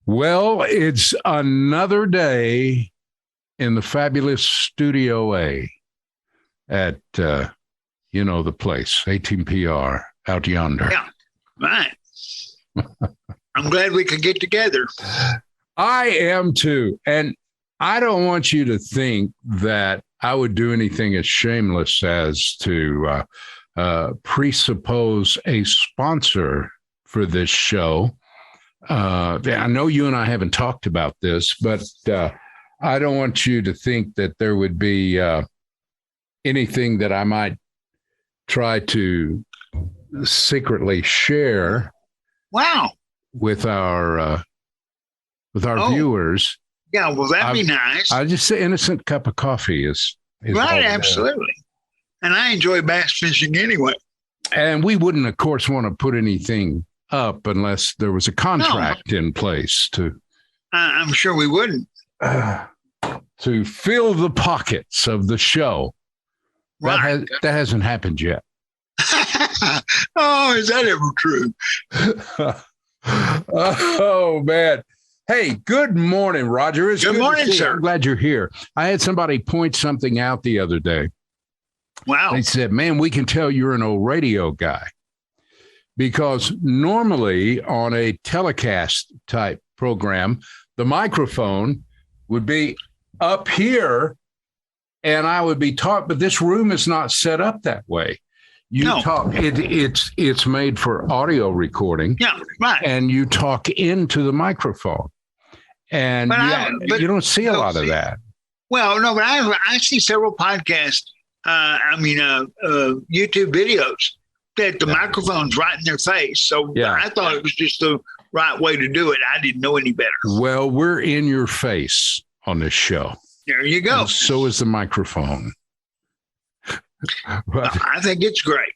Well, it's another day in the fabulous Studio A at, the place, 18PR, out yonder. Yeah, right. I'm glad we could get together. I am too. And I don't want you to think that I would do anything as shameless as to presuppose a sponsor for this show. I know you and I haven't talked about this, but I don't want you to think that there would be anything that I might try to secretly share. Wow. With our viewers. Yeah, well, that'd be nice. I just say innocent cup of coffee is right, absolutely. And I enjoy bass fishing anyway. And we wouldn't, of course, want to put anything up unless there was a contract in place to. I'm sure we wouldn't. To fill the pockets of the show. Right. That hasn't happened yet. Oh, is that ever true? Oh, man. Hey, good morning, Roger. It's good morning, sir. I'm glad you're here. I had somebody point something out the other day. Wow. They said, man, we can tell you're an old radio guy. Because normally on a telecast type program, the microphone would be up here and I would be talking, but this room is not set up that way. It's made for audio recording. Yeah, right. And you talk into the microphone. And you don't see a lot of that. Well, no, but I see several podcasts, YouTube videos that the microphone's right in their face. So I thought it was just the right way to do it. I didn't know any better. Well, we're in your face on this show. There you go. And so is the microphone. I think it's great.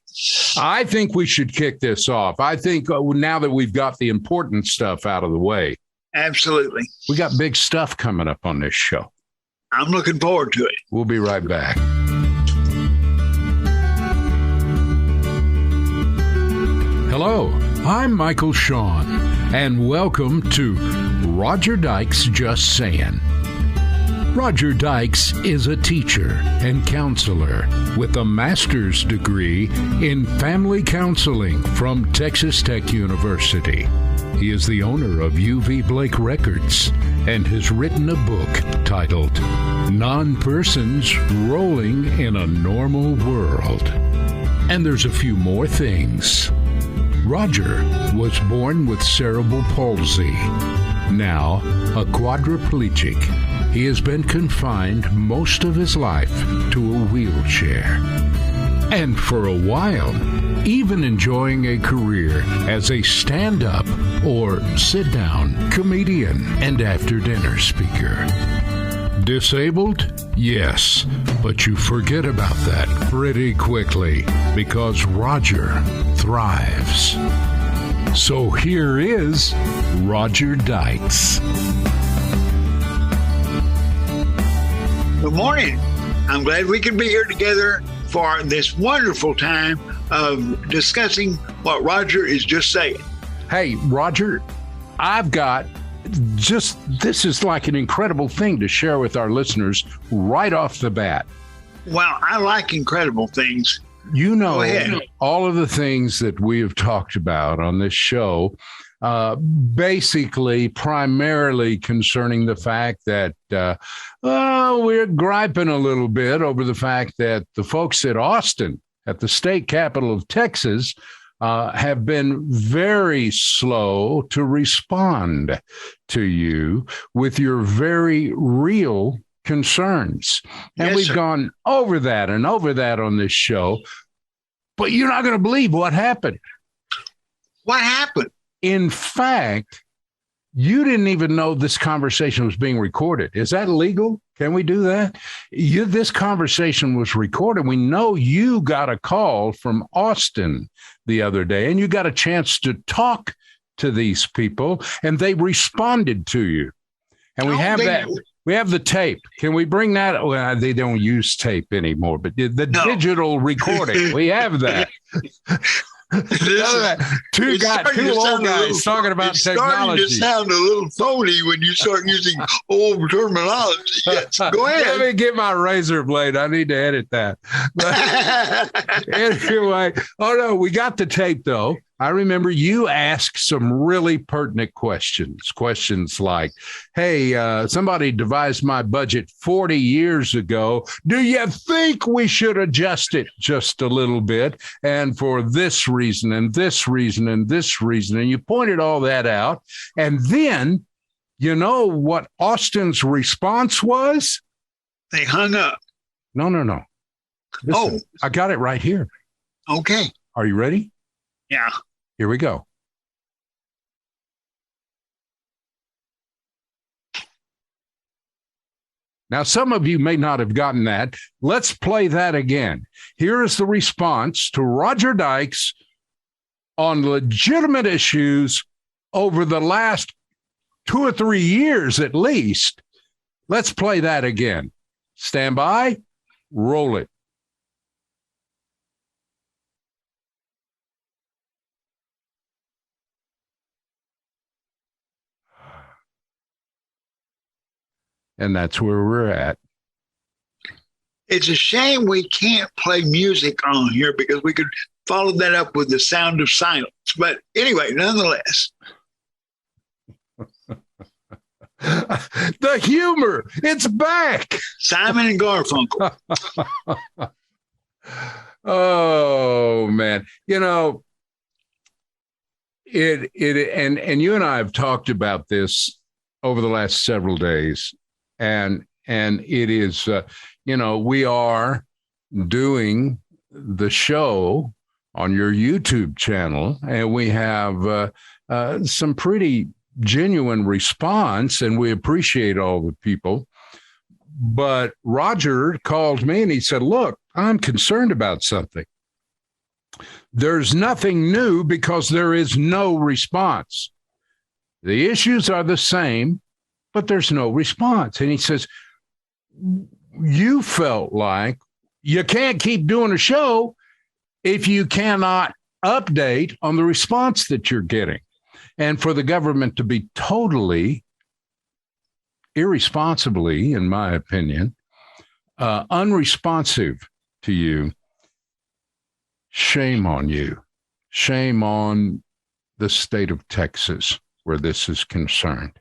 I think we should kick this off. I think now that we've got the important stuff out of the way. Absolutely. We got big stuff coming up on this show. I'm looking forward to it. We'll be right back. Hello, I'm Michael Shawn, and welcome to Roger Dykes Just Sayin. Roger Dykes is a teacher and counselor with a master's degree in family counseling from Texas Tech University. He is the owner of UV Blake Records and has written a book titled Non-Persons Rolling in a Normal World. And there's a few more things. Roger was born with cerebral palsy. Now a quadriplegic, he has been confined most of his life to a wheelchair. And for a while, even enjoying a career as a stand-up or sit-down comedian and after-dinner speaker. Disabled? Yes, but you forget about that pretty quickly because Roger thrives. So here is Roger Dykes. Good morning. I'm glad we can be here together for this wonderful time of discussing what Roger is just saying. Hey, Roger, I've got this is like an incredible thing to share with our listeners right off the bat. Well, I like incredible things. You know, all of the things that we have talked about on this show, basically primarily concerning the fact that we're griping a little bit over the fact that the folks at Austin, at the state capital of Texas, have been very slow to respond to you with your very real concerns. And we've gone over that and over that on this show, but you're not going to believe what happened. What happened? In fact, you didn't even know this conversation was being recorded. Is that legal? Can we do that? This conversation was recorded. We know you got a call from Austin the other day, and you got a chance to talk to these people, and they responded to you. And we have that. We have the tape. Can we bring that? Well, they don't use tape anymore, but the digital recording, we have that. Two old guys talking about technology. It's starting to sound a little phony when you start using old terminology. Yes, go ahead. Let me get my razor blade. I need to edit that. But anyway, we got the tape, though. I remember you asked some really pertinent questions. Questions like, hey, somebody devised my budget 40 years ago. Do you think we should adjust it just a little bit? And for this reason and this reason and this reason. And you pointed all that out. And then, you know what Austin's response was? They hung up. No. Listen, I got it right here. Okay. Are you ready? Yeah. Here we go. Now, some of you may not have gotten that. Let's play that again. Here is the response to Roger Dykes on legitimate issues over the last 2 or 3 years at least. Let's play that again. Stand by. Roll it. And that's where we're at. It's a shame we can't play music on here because we could follow that up with the sound of silence. But anyway, nonetheless. The humor, it's back. Simon and Garfunkel. Oh, man. You know, and you and I have talked about this over the last several days. And it is, we are doing the show on your YouTube channel, and we have some pretty genuine response, and we appreciate all the people. But Roger called me and he said, look, I'm concerned about something. There's nothing new because there is no response. The issues are the same, but there's no response. And he says, you felt like you can't keep doing a show if you cannot update on the response that you're getting. And for the government to be totally, irresponsibly, in my opinion, unresponsive to you, shame on you. Shame on the state of Texas where this is concerned.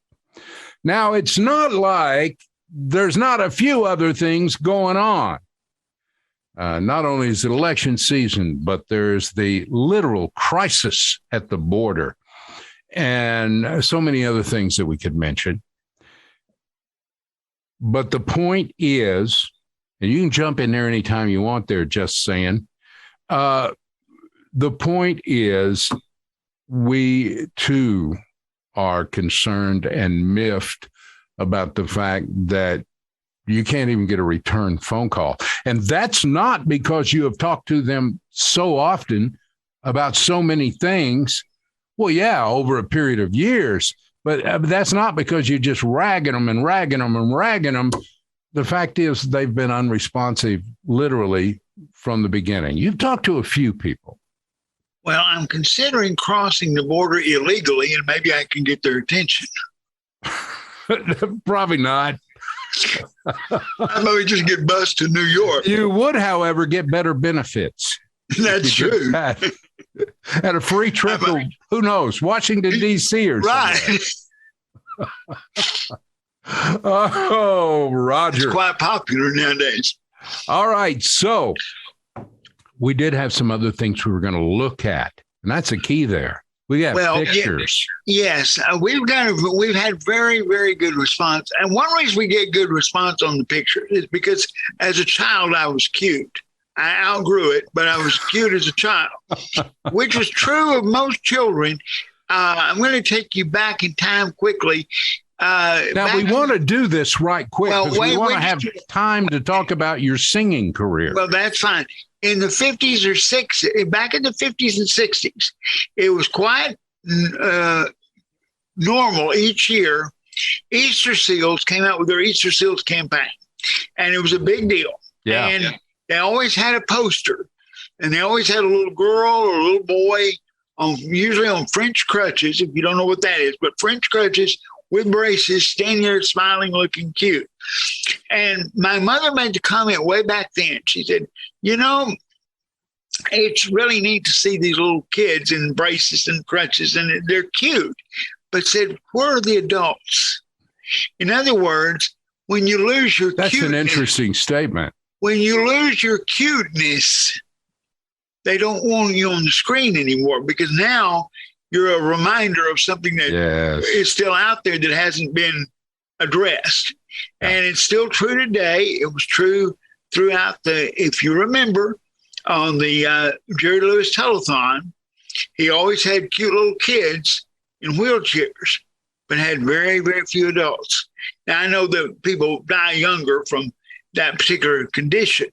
Now, it's not like there's not a few other things going on. Not only is it election season, but there's the literal crisis at the border and so many other things that we could mention. But the point is, and you can jump in there anytime you want there, Just Saying. The point is, we too are concerned and miffed about the fact that you can't even get a return phone call. And that's not because you have talked to them so often about so many things. Well, yeah, over a period of years, but that's not because you're just ragging them. The fact is they've been unresponsive literally from the beginning. You've talked to a few people. Well, I'm considering crossing the border illegally, and maybe I can get their attention. Probably not. I may just get bused to New York. You would, however, get better benefits. That's true. And a free trip to, who knows, Washington, D.C. or something. Right. Oh, Roger. It's quite popular nowadays. All right. So we did have some other things we were going to look at, and that's a key there. We got pictures. Yes, we've had very, very good response. And one reason we get good response on the picture is because as a child, I was cute. I outgrew it, but I was cute as a child, which is true of most children. I'm going to take you back in time quickly. Now, we want to do this right quick because we want to have time to talk about your singing career. Well, that's fine. In the 50s or 60s, back in the 50s and 60s, it was quite normal each year. Easter Seals came out with their Easter Seals campaign, and it was a big deal. Yeah. And they always had a poster and they always had a little girl or a little boy usually on French crutches, if you don't know what that is, but French crutches with braces, standing there smiling, looking cute. And my mother made the comment way back then. She said, it's really neat to see these little kids in braces and crutches, and they're cute. But said, where are the adults? In other words, when you lose your That's cuteness, an interesting statement. When you lose your cuteness, they don't want you on the screen anymore, because now you're a reminder of something that is still out there that hasn't been addressed. Yeah. And it's still true today. It was true throughout if you remember, on the Jerry Lewis telethon, he always had cute little kids in wheelchairs, but had very, very few adults. Now, I know that people die younger from that particular condition,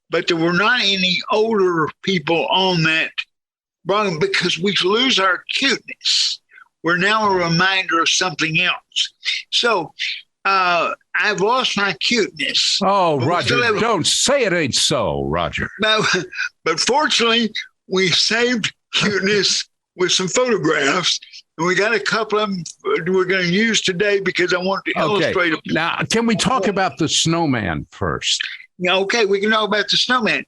but there were not any older people on that program because we lose our cuteness. We're now a reminder of something else. So I've lost my cuteness. Oh, Roger, don't say it ain't so, Roger. But fortunately, we saved cuteness with some photographs. And we got a couple of them we're going to use today because I want to illustrate. Now, can we talk about the snowman first? Okay, we can talk about the snowman.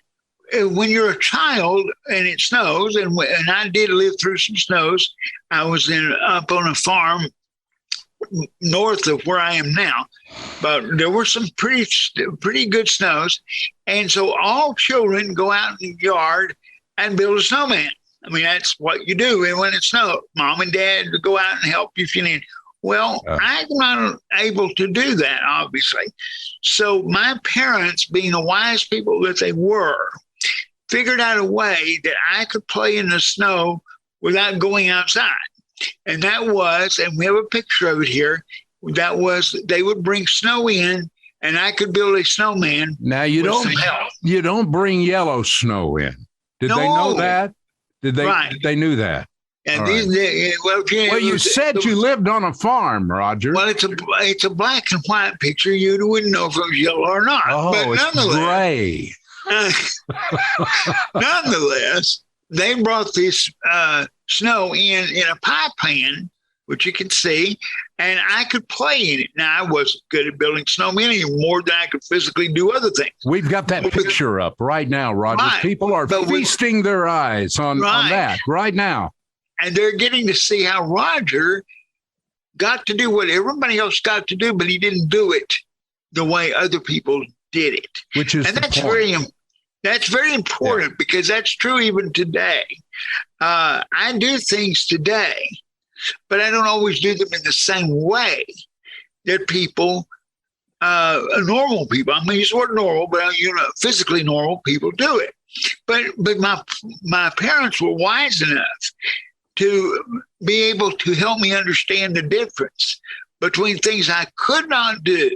When you're a child and it snows, and I did live through some snows. I was up on a farm north of where I am now, but there were some pretty good snows. And so all children go out in the yard and build a snowman. I mean, that's what you do when it snows. Mom and Dad go out and help you if you need. Well, I'm not able to do that, obviously. So my parents, being the wise people that they were, figured out a way that I could play in the snow without going outside. And that was, and we have a picture of it here, that was they would bring snow in and I could build a snowman. Now, you don't bring yellow snow in. Did they know that? Did they knew that? And you said you lived on a farm, Roger. Well, it's a black and white picture. You wouldn't know if it was yellow or not. Oh, but it's gray. Nonetheless, they brought this snow in a pie pan, which you can see, and I could play in it. Now, I wasn't good at building snowmen any more than I could physically do other things. We've got that picture up right now, Roger. Right. People are feasting their eyes on that right now. And they're getting to see how Roger got to do what everybody else got to do, but he didn't do it the way other people did it. Which is that's very important because that's true even today. I do things today, but I don't always do them in the same way that people, normal people, I'm going to use the word normal, but physically normal people do it. But my parents were wise enough to be able to help me understand the difference between things I could not do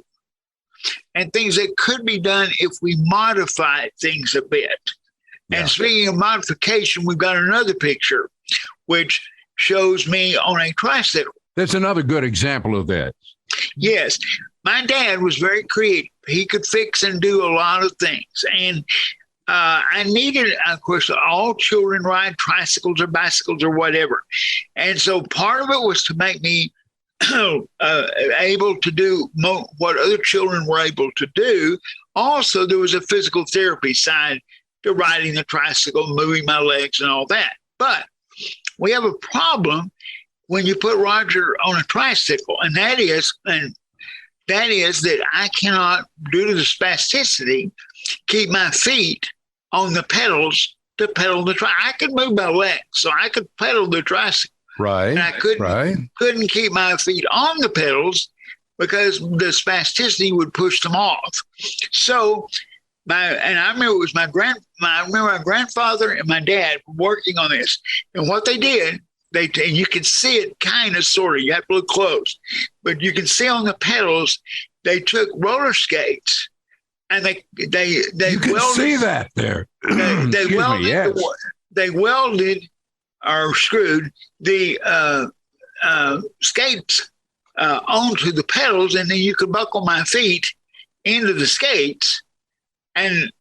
and things that could be done if we modified things a bit. Yeah. And speaking of modification, we've got another picture which shows me on a tricycle. That's another good example of that. Yes. My dad was very creative. He could fix and do a lot of things. And I needed, of course, all children ride tricycles or bicycles or whatever. And so part of it was to make me able to do what other children were able to do. Also, there was a physical therapy side to riding the tricycle, moving my legs and all that. But we have a problem when you put Roger on a tricycle, and that is that I cannot, due to the spasticity, keep my feet on the pedals to pedal the tricycle. I could move my legs, so I could pedal the tricycle. Right. And I couldn't keep my feet on the pedals because the spasticity would push them off. So I remember it was my grandfather and my dad working on this. And what they did, and you can see it kind of sort of, you have to look close, but you can see on the pedals, they took roller skates and they you can welded, see that there. They welded or screwed the skates onto the pedals, and then you could buckle my feet into the skates and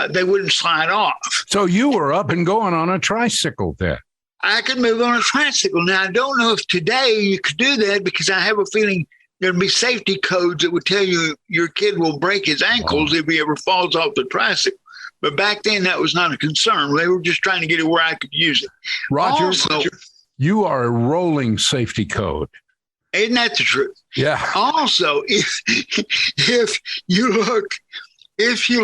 they wouldn't slide off. So you were up and going on a tricycle then? I could move on a tricycle. Now, I don't know if today you could do that, because I have a feeling there'd be safety codes that would tell you your kid will break his ankles if he ever falls off the tricycle. But back then, that was not a concern. They were just trying to get it where I could use it. Roger, Also, you are a rolling safety code. isn't that the truth? Yeah. Also, if you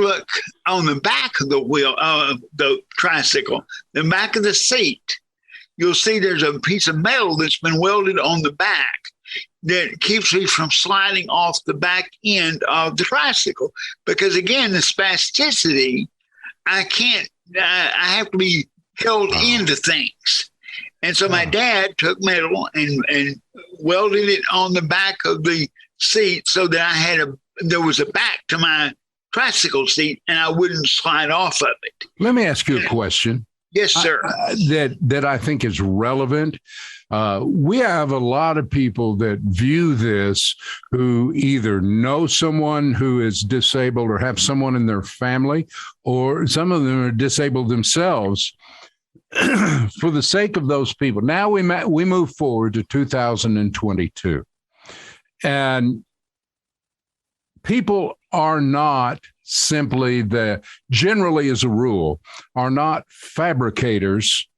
look on the back of the wheel of the tricycle, the back of the seat, you'll see there's a piece of metal that's been welded on the back that keeps me from sliding off the back end of the tricycle. Because again, the spasticity, I have to be held into things. And so my dad took metal and welded it on the back of the seat so that there was a back to my tricycle seat and I wouldn't slide off of it. Let me ask you a question. Yes, sir. That I think is relevant. We have a lot of people that view this who either know someone who is disabled or have someone in their family, or some of them are disabled themselves. For the sake of those people, now we move forward to 2022, and people are not simply generally as a rule, are not fabricators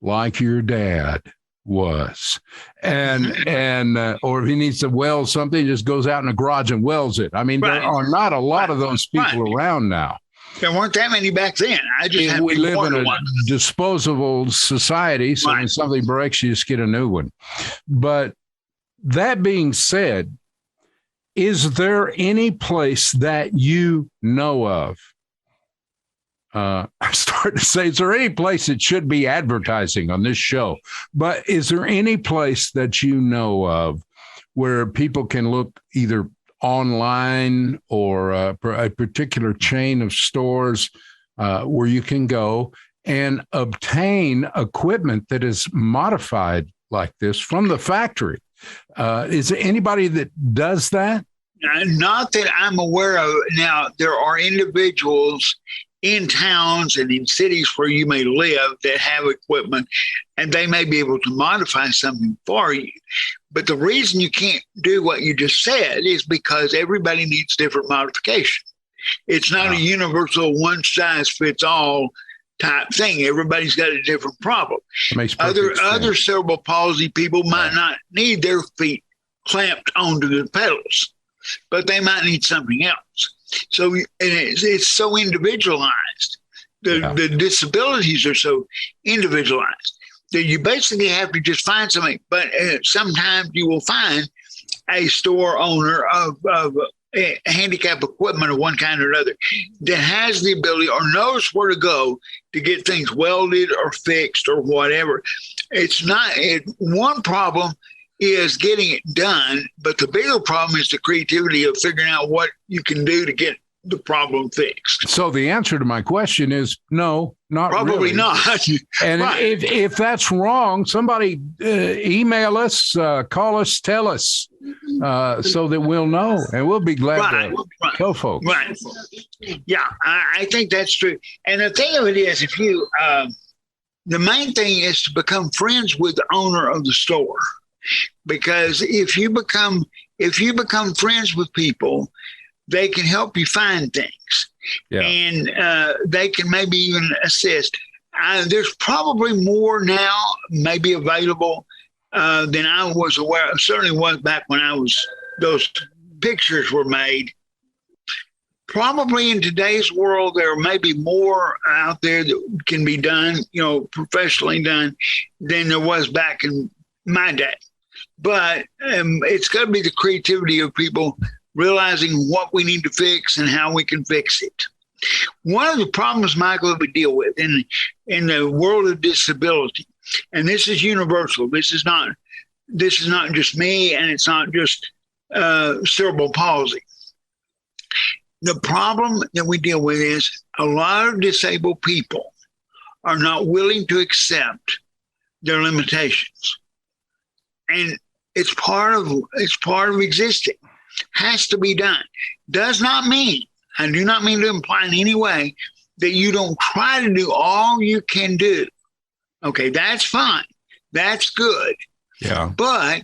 like your dad was. And or if he needs to weld something, he just goes out in the garage and welds it. I mean, there are not a lot of those people around now. There weren't that many back then. We live in a disposable society, so when something breaks, you just get a new one. But that being said, is there any place that you know of? I'm starting to say, is there any place that should be advertising on this show? But is there any place that you know of where people can look either online or a particular chain of stores where you can go and obtain equipment that is modified like this from the factory? Is there anybody that does that? Not that I'm aware of. Now, there are individuals in towns and in cities where you may live that have equipment, and they may be able to modify something for you. But the reason you can't do what you just said is because everybody needs different modification. It's not a universal one-size-fits-all type thing. Everybody's got a different problem. Other cerebral palsy people might not need their feet clamped onto the pedals, but they might need something else. So it's so individualized. The disabilities are so individualized that you basically have to just find something. But sometimes you will find a store owner of handicap equipment of one kind or another that has the ability or knows where to go to get things welded or fixed or whatever. It's not one problem is getting it done, but the bigger problem is the creativity of figuring out what you can do to get the problem fixed. So the answer to my question is no, not probably really. Not. And right. if that's wrong, somebody email us, call us, tell us, so that we'll know, and we'll be glad to tell folks. Right. Yeah, I think that's true. And the thing of it is, if you, the main thing is to become friends with the owner of the store. Because if you become friends with people, they can help you find things, and they can maybe even assist. There's probably more now, maybe available than I was aware of. Certainly was back when those pictures were made. Probably in today's world, there may be more out there that can be done, professionally done, than there was back in my day. But it's got to be the creativity of people realizing what we need to fix and how we can fix it. One of the problems, Michael, that we deal with in the world of disability, and this is universal. This is not just me, and it's not just cerebral palsy. The problem that we deal with is a lot of disabled people are not willing to accept their limitations. And it's part of existing. Has to be done. Does not mean I do not mean to imply in any way that you don't try to do all you can do. Okay, that's fine. That's good. Yeah. But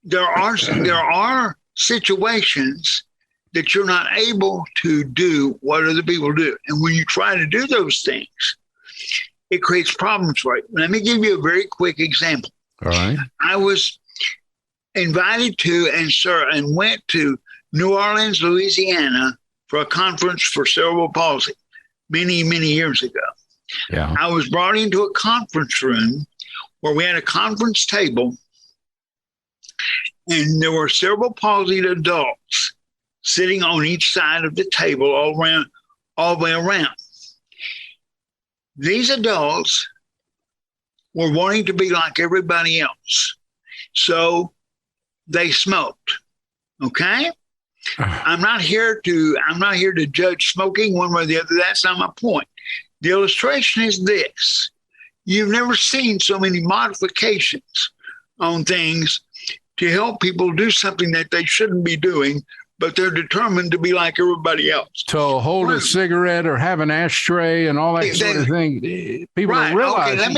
there are situations that you're not able to do what other people do. And when you try to do those things, it creates problems for you. Let me give you a very quick example. All right. I was invited to and went to New Orleans, Louisiana for a conference for cerebral palsy many, many years ago. Yeah. I was brought into a conference room where we had a conference table, and there were cerebral palsied adults sitting on each side of the table all the way around. These adults were wanting to be like everybody else. So they smoked. Okay? I'm not here to judge smoking one way or the other. That's not my point. The illustration is this. You've never seen so many modifications on things to help people do something that they shouldn't be doing, but they're determined to be like everybody else. To hold a cigarette or have an ashtray and all that sort of thing. People don't realize. Okay,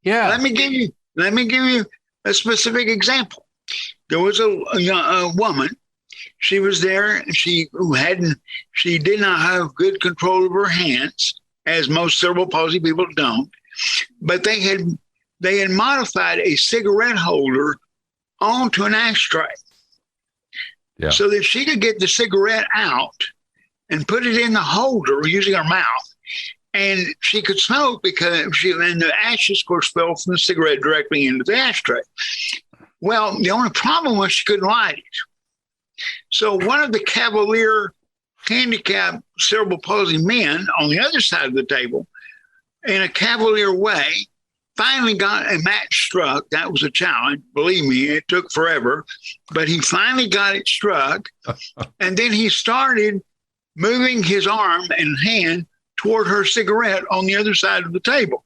let me give you a specific example. There was a woman. She was there. She did not have good control of her hands, as most cerebral palsy people don't. But they had modified a cigarette holder onto an ashtray, so that she could get the cigarette out and put it in the holder using her mouth, and she could smoke and the ashes, of course, fell from the cigarette directly into the ashtray. Well, the only problem was she couldn't light it. So one of the cavalier, handicapped cerebral palsy men on the other side of the table, in a cavalier way, finally got a match struck. That was a challenge. Believe me, it took forever, but he finally got it struck. And then he started moving his arm and hand toward her cigarette on the other side of the table.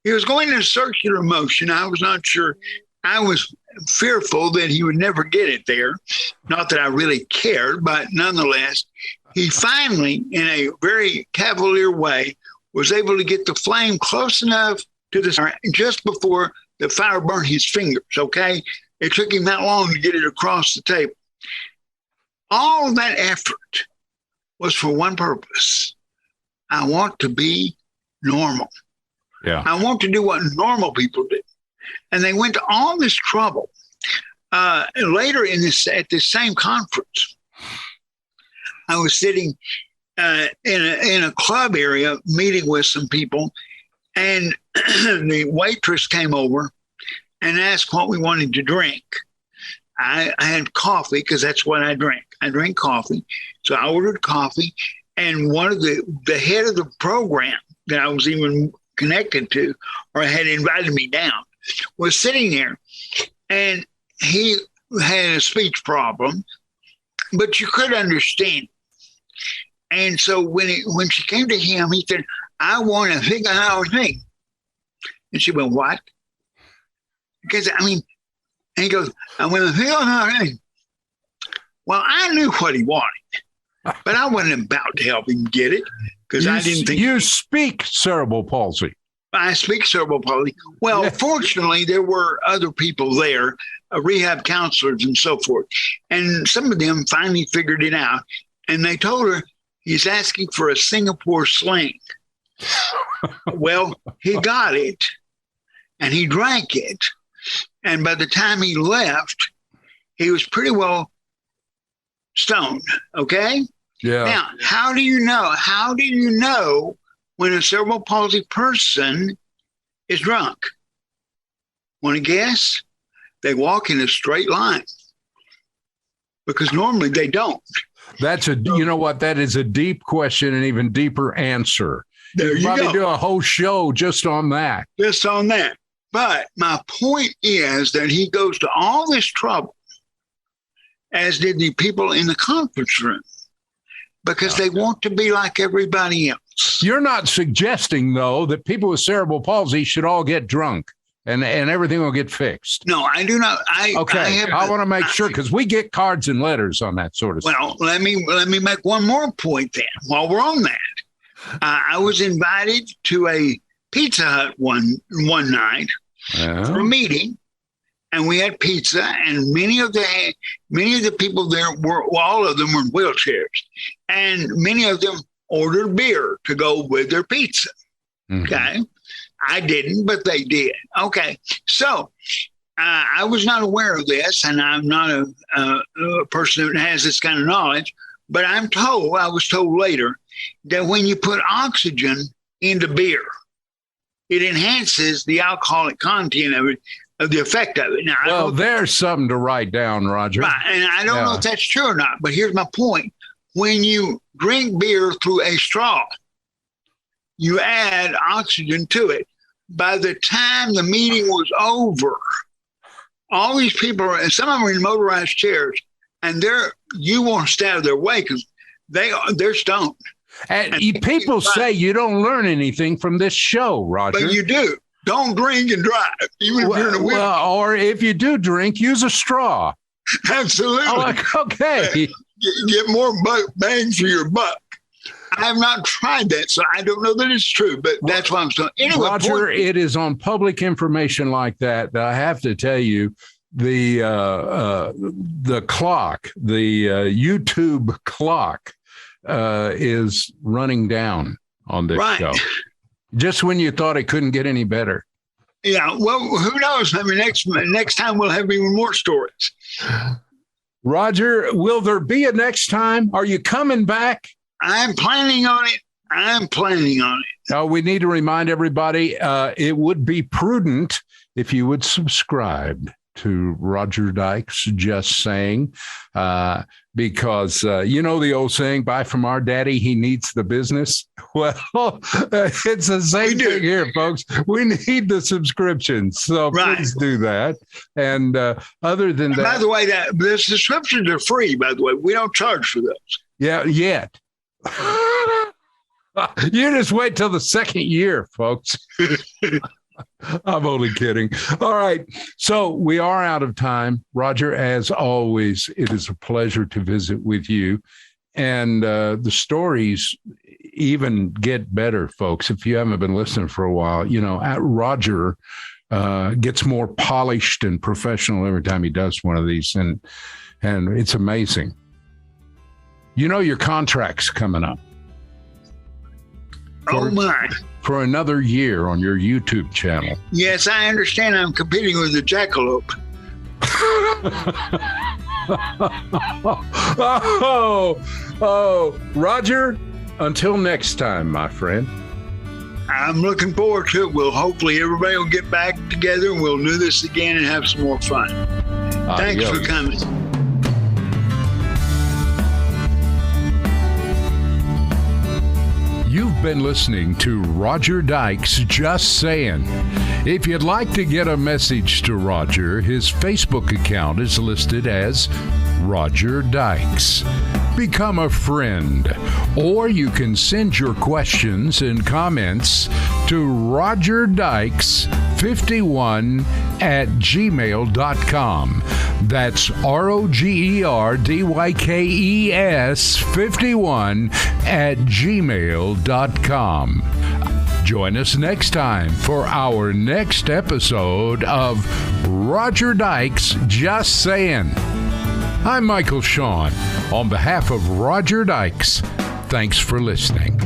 He was going in a circular motion. I was not sure. I was fearful that he would never get it there. Not that I really cared, but nonetheless, he finally, in a very cavalier way, was able to get the flame close enough to the fire just before the fire burned his fingers, okay? It took him that long to get it across the table. All of that effort was for one purpose. I want to be normal. Yeah. I want to do what normal people do. And they went to all this trouble. Later at this same conference, I was sitting in a club area meeting with some people, and the waitress came over and asked what we wanted to drink. I had coffee because that's what I drink. I drink coffee. So I ordered coffee, and one of the head of the program that I was even connected to, or had invited me down, was sitting there, and he had a speech problem, but you could understand. And so when she came to him, he said, "I want to figure out a thing." And she went, "What?" Because, and he goes, "I want to figure out a thing." Well, I knew what he wanted, but I wasn't about to help him get it because I didn't think. You speak cerebral palsy. I speak cerebral palsy. Well, fortunately, there were other people there, rehab counselors and so forth. And some of them finally figured it out. And they told her, he's asking for a Singapore sling. Well, he got it and he drank it. And by the time he left, he was pretty well stoned. Okay? Yeah. Now, how do you know? How do you know when a cerebral palsy person is drunk? Want to guess? They walk in a straight line because normally they don't. You know what? That is a deep question and even deeper answer. There you probably go. Do a whole show just on that. Just on that. But my point is that he goes to all this trouble, as did the people in the conference room, because they want to be like everybody else. You're not suggesting, though, that people with cerebral palsy should all get drunk. and everything will get fixed. No, I do not. I want to make sure because we get cards and letters on that sort of stuff. Well, let me make one more point then. While we're on that, I was invited to a Pizza Hut one night for a meeting, and we had pizza, and many of the people there all of them were in wheelchairs, and many of them ordered beer to go with their pizza. Okay. I didn't, but they did. Okay. So I was not aware of this, and I'm not a person that has this kind of knowledge, but I was told later that when you put oxygen into beer, it enhances the alcoholic content of the effect of it. Now, there's something to write down, Roger. Right. And I don't know if that's true or not, but here's my point. When you drink beer through a straw, you add oxygen to it. By the time the meeting was over, all these people and some of them are in motorized chairs, and you won't stay out of their way because they're stoned. And people say you don't learn anything from this show, Roger. But you do. Don't drink and drive, even if you're in a wheelchair. Or if you do drink, use a straw. Absolutely. Okay. Get more bang for your buck. I have not tried that, so I don't know that it's true, but that's why I'm saying. Anyway, Roger, it is on public information like that I have to tell you, the clock, the YouTube clock is running down on this show. Just when you thought it couldn't get any better. Yeah, well, who knows? I mean, next time we'll have even more stories. Roger, will there be a next time? Are you coming back? I'm planning on it. Now, we need to remind everybody, it would be prudent if you would subscribe to Roger Dykes Just Saying, because you know the old saying, buy from our daddy, he needs the business. Well, it's the same thing here, folks. We need the subscriptions, so please do that. And other than that, by the way, the subscriptions are free. By the way, we don't charge for those. Yeah, yet. You just wait till the second year, folks. I'm only kidding. All right. So we are out of time. Roger, as always, it is a pleasure to visit with you. And the stories even get better, folks. If you haven't been listening for a while, Roger gets more polished and professional every time he does one of these. And it's amazing. Your contract's coming up. For another year on your YouTube channel. Yes, I understand. I'm competing with the jackalope. Roger, until next time, my friend. I'm looking forward to it. Hopefully everybody will get back together and we'll do this again and have some more fun. Thanks for coming. You've been listening to Roger Dykes Just Sayin'. If you'd like to get a message to Roger, his Facebook account is listed as Roger Dykes. Become a friend, or you can send your questions and comments to rogerdykes51@gmail.com. That's ROGERDYKES51@gmail.com. Join us next time for our next episode of Roger Dykes Just Sayin'. I'm Michael Shawn. On behalf of Roger Dykes, thanks for listening.